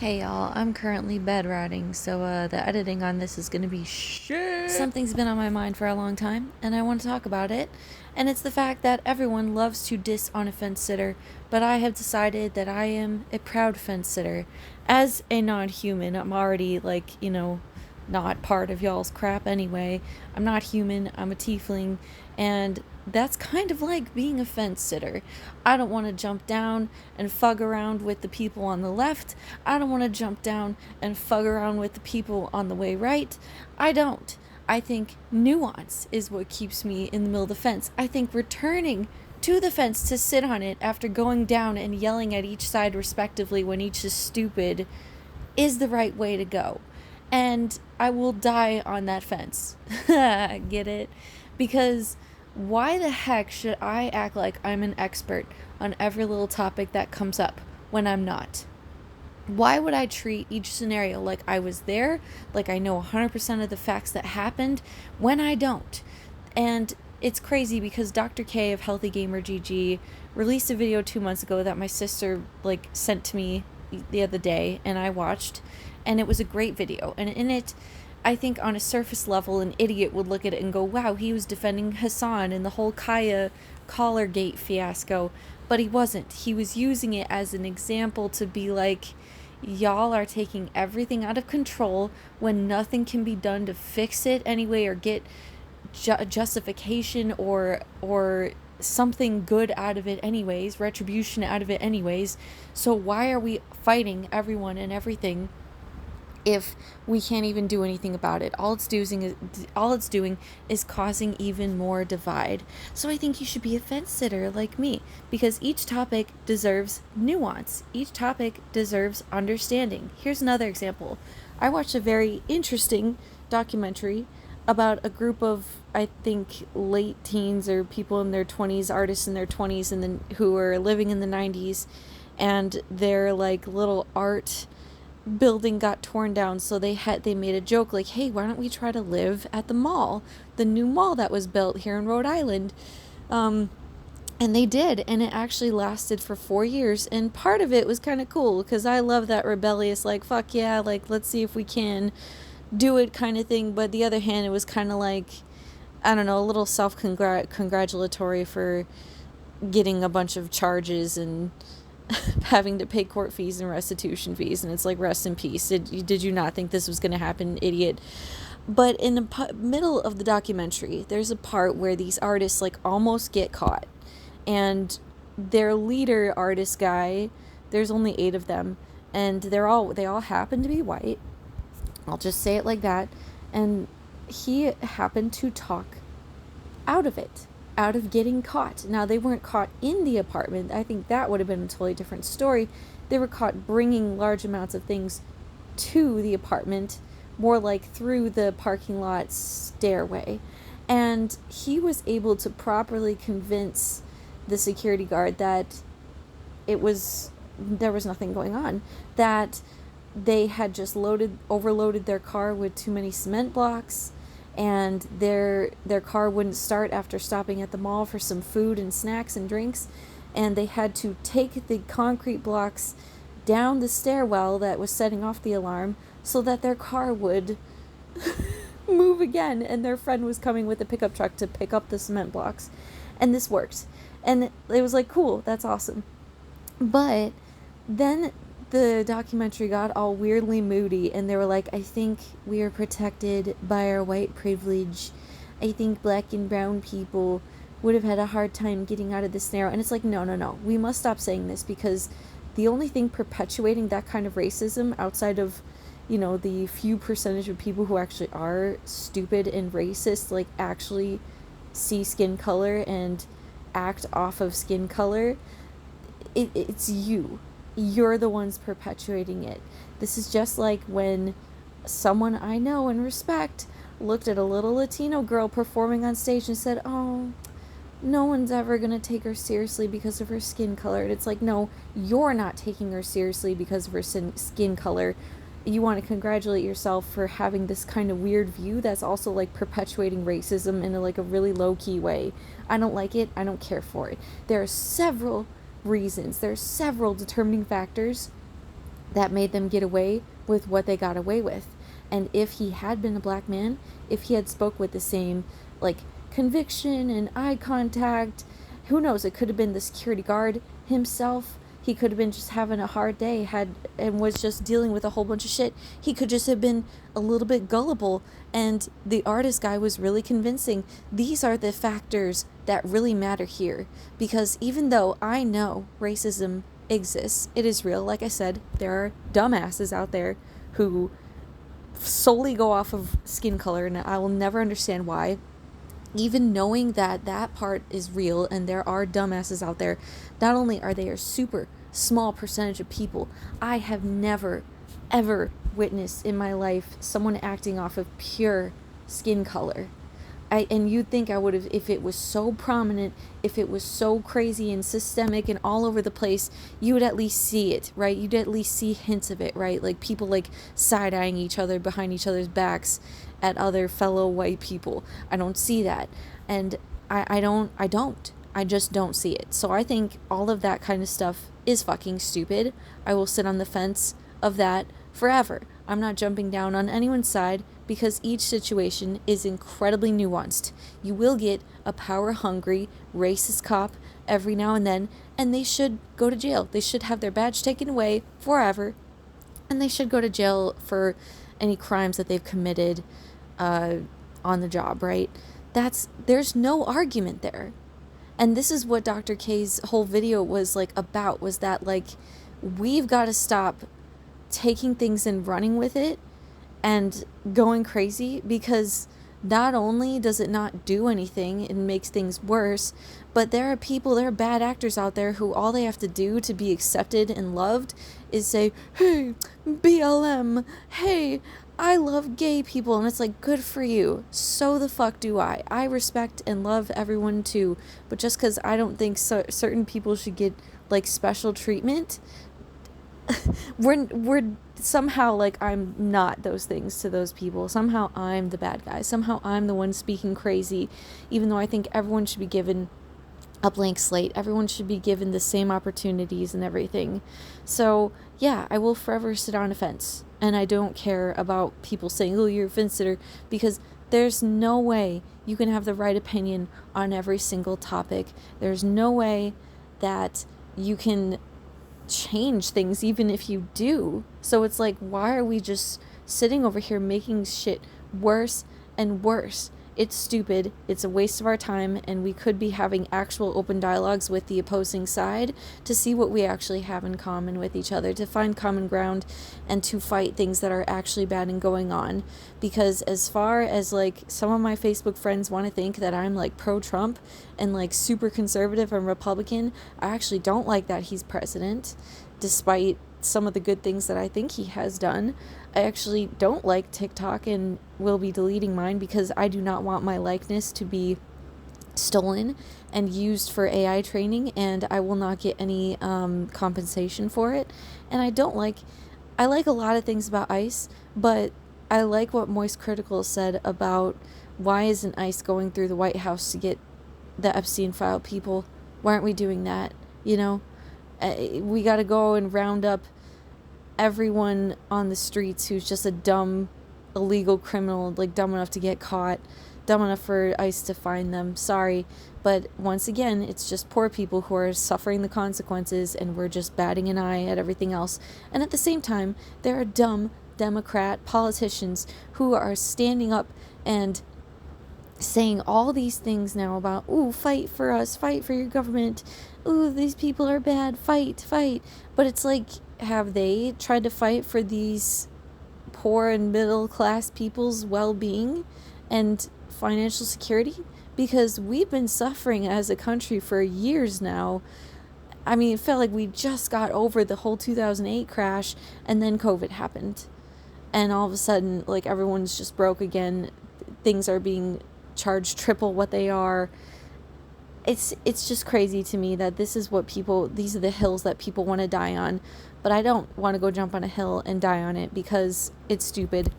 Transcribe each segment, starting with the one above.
Hey y'all, I'm currently bedwriting, so the editing on this is gonna be shit. Something's been on my mind for a long time, and I want to talk about it. And it's the fact that everyone loves to diss on a fence sitter, but I have decided that I am a proud fence sitter. As a non human, I'm already, not part of y'all's crap anyway. I'm not human, I'm a tiefling, and that's kind of like being a fence sitter. I don't want to jump down and fug around with the people on the left. I don't want to jump down and fug around with the people on the way right. I don't. I think nuance is what keeps me in the middle of the fence. I think returning to the fence to sit on it after going down and yelling at each side respectively when each is stupid is the right way to go. And I will die on that fence. Get it? Because why the heck should I act like I'm an expert on every little topic that comes up when I'm not? Why would I treat each scenario like I was there, like I know 100% of the facts that happened, when I don't? And it's crazy because Dr. K of Healthy Gamer GG released a video 2 months ago that my sister sent to me the other day, and I watched, and it was a great video. And in it, I think on a surface level, an idiot would look at it and go, wow, he was defending Hassan and the whole Kaya Collargate fiasco. But he wasn't. He was using it as an example to be like, y'all are taking everything out of control when nothing can be done to fix it anyway, or get justification or something good out of it anyways, retribution out of it anyways. So why are we fighting everyone and everything if we can't even do anything about it? All it's doing is causing even more divide. So I think you should be a fence sitter like me, because each topic deserves nuance. Each topic deserves understanding. Here's another example. I watched a very interesting documentary about a group of, I think, late teens or people in their 20s, artists in their 20s, and then who were living in the 90s, and their little art building got torn down, so they made a joke like, hey, why don't we try to live at the mall, the new mall that was built here in Rhode Island. And they did, and it actually lasted for 4 years, and part of it was kind of cool because I love that rebellious, fuck yeah, let's see if we can do it kind of thing. But the other hand, it was kind of I don't know, a little self-congratulatory for getting a bunch of charges and having to pay court fees and restitution fees, and it's like, rest in peace. Did you not think this was going to happen, idiot? But in the middle of the documentary, there's a part where these artists almost get caught, and their leader artist guy, there's only 8 of them, and they all happen to be white. I'll just say it like that. And he happened to talk out of it, out of getting caught. Now, they weren't caught in the apartment. I think that would have been a totally different story. They were caught bringing large amounts of things to the apartment, more through the parking lot stairway. And he was able to properly convince the security guard that there was nothing going on, that they had just overloaded their car with too many cement blocks, and their car wouldn't start after stopping at the mall for some food and snacks and drinks, and they had to take the concrete blocks down the stairwell that was setting off the alarm so that their car would move again, and their friend was coming with a pickup truck to pick up the cement blocks. And this worked, and it was cool, that's awesome. But then the documentary got all weirdly moody, and they were like, I think we are protected by our white privilege. I think black and brown people would have had a hard time getting out of this narrow. And it's no. We must stop saying this, because the only thing perpetuating that kind of racism outside of, the few percentage of people who actually are stupid and racist, actually see skin color and act off of skin color, it's you. You're the ones perpetuating it. This is just like when someone I know and respect looked at a little Latino girl performing on stage and said, oh, no one's ever going to take her seriously because of her skin color. And it's no, you're not taking her seriously because of her skin color. You want to congratulate yourself for having this kind of weird view that's also perpetuating racism in a really low-key way. I don't like it. I don't care for it. There are several reasons. There's several determining factors that made them get away with what they got away with. And if he had been a black man, if he had spoke with the same like conviction and eye contact, who knows, it could have been the security guard himself. He could have been just having a hard day, and was just dealing with a whole bunch of shit. He could just have been a little bit gullible, and the artist guy was really convincing. These are the factors that really matter here, because even though I know racism exists, it is real. Like I said, there are dumbasses out there who solely go off of skin color, and I will never understand why. Even knowing that that part is real and there are dumbasses out there, not only are they a super small percentage of people, I have never, ever witnessed in my life someone acting off of pure skin color. And you'd think I would have, if it was so prominent, if it was so crazy and systemic and all over the place, you would at least see it, right? You'd at least see hints of it, right? Like people like side-eyeing each other behind each other's backs at other fellow white people. I don't see that. And I just don't see it. So I think all of that kind of stuff is fucking stupid. I will sit on the fence of that forever. I'm not jumping down on anyone's side, because each situation is incredibly nuanced. You will get a power-hungry, racist cop every now and then, and they should go to jail. They should have their badge taken away forever, and they should go to jail for any crimes that they've committed on the job, right? There's no argument there. And this is what Dr. K's whole video was like about, was that like, we've got to stop taking things and running with it and going crazy, because not only does it not do anything and makes things worse, but there are bad actors out there who all they have to do to be accepted and loved is say, hey, BLM, hey, I love gay people, and it's like, good for you. So the fuck do I. I respect and love everyone too, but just because I don't think certain people should get like special treatment, we're somehow like, I'm not those things to those people. Somehow I'm the bad guy. Somehow I'm the one speaking crazy, even though I think everyone should be given a blank slate. Everyone should be given the same opportunities and everything. So yeah, I will forever sit on a fence, and I don't care about people saying, oh, you're a fence sitter, because there's no way you can have the right opinion on every single topic. There's no way that you can change things even if you do. So it's like, why are we just sitting over here making shit worse and worse? It's stupid. It's a waste of our time, and we could be having actual open dialogues with the opposing side to see what we actually have in common with each other, to find common ground and to fight things that are actually bad and going on. Because as far as like some of my Facebook friends want to think that I'm like pro-Trump and like super conservative and Republican, I actually don't like that he's president, despite some of the good things that I think he has done. I actually don't like TikTok and will be deleting mine because I do not want my likeness to be stolen and used for AI training, and I will not get any compensation for it. And I like a lot of things about ICE, but I like what Moist Critical said about why isn't ICE going through the White House to get the Epstein file people? Why aren't we doing that? You know, we got to go and round up everyone on the streets who's just a dumb, illegal criminal, like dumb enough to get caught, dumb enough for ICE to find them. Sorry, but once again, it's just poor people who are suffering the consequences, and we're just batting an eye at everything else. And at the same time, there are dumb Democrat politicians who are standing up and saying all these things now about, ooh, fight for us, fight for your government, ooh, these people are bad, fight. But it's like, have they tried to fight for these poor and middle class people's well-being and financial security? Because we've been suffering as a country for years now. I mean, it felt like we just got over the whole 2008 crash, and then COVID happened, and all of a sudden, like, everyone's just broke again. Things are being charged triple what they are. It's just crazy to me that these are the hills that people want to die on. But I don't want to go jump on a hill and die on it because it's stupid.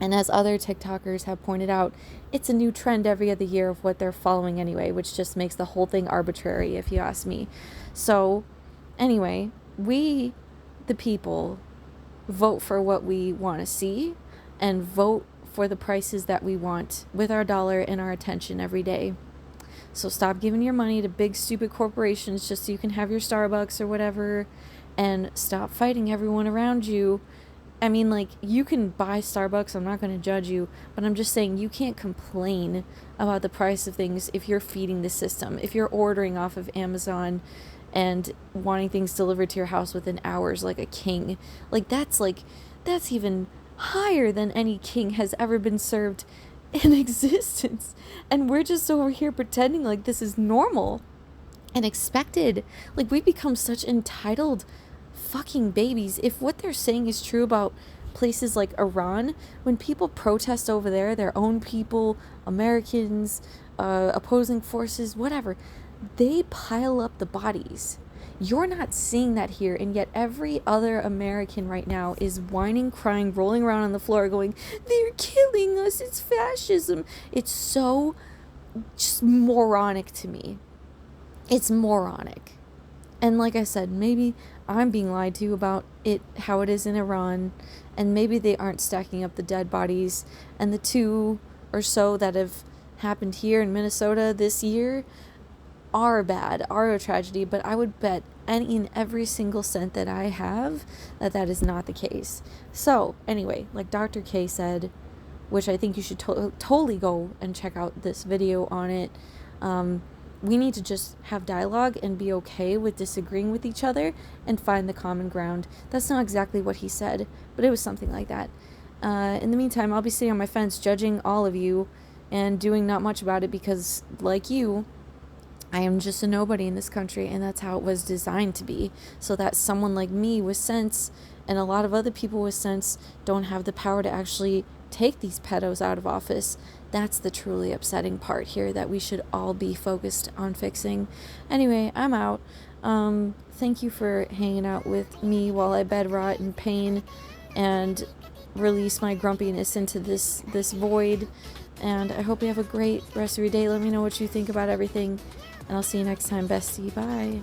And as other TikTokers have pointed out, it's a new trend every other year of what they're following anyway, which just makes the whole thing arbitrary, if you ask me. So, anyway, we, the people, vote for what we want to see and vote for the prices that we want with our dollar and our attention every day. So stop giving your money to big stupid corporations just so you can have your Starbucks or whatever, and stop fighting everyone around you. I mean, like, you can buy Starbucks, I'm not going to judge you, but I'm just saying you can't complain about the price of things if you're feeding the system, if you're ordering off of Amazon and wanting things delivered to your house within hours like a king. That's even higher than any king has ever been served in existence. And we're just over here pretending like this is normal and expected. Like, we become such entitled fucking babies. If what they're saying is true about places like Iran, when people protest over there, their own people, Americans, opposing forces, whatever, they pile up the bodies. You're not seeing that here, and yet every other American right now is whining, crying, rolling around on the floor going, they're killing us, it's fascism. It's so just moronic to me. It's moronic. And like I said, maybe I'm being lied to about it, how it is in Iran, and maybe they aren't stacking up the dead bodies, and the 2 or so that have happened here in Minnesota this year are bad, are a tragedy, but I would bet any and every single cent that I have that is not the case. So anyway, like Dr. K said, which I think you should totally go and check out this video on it, we need to just have dialogue and be okay with disagreeing with each other and find the common ground. That's not exactly what he said, but it was something like that. In the meantime, I'll be sitting on my fence judging all of you and doing not much about it because, like you, I am just a nobody in this country, and that's how it was designed to be, so that someone like me with sense and a lot of other people with sense don't have the power to actually take these pedos out of office. That's the truly upsetting part here that we should all be focused on fixing. Anyway, I'm out. Thank you for hanging out with me while I bed rot in pain and release my grumpiness into this void. And I hope you have a great rest of your day. Let me know what you think about everything. And I'll see you next time, bestie. Bye.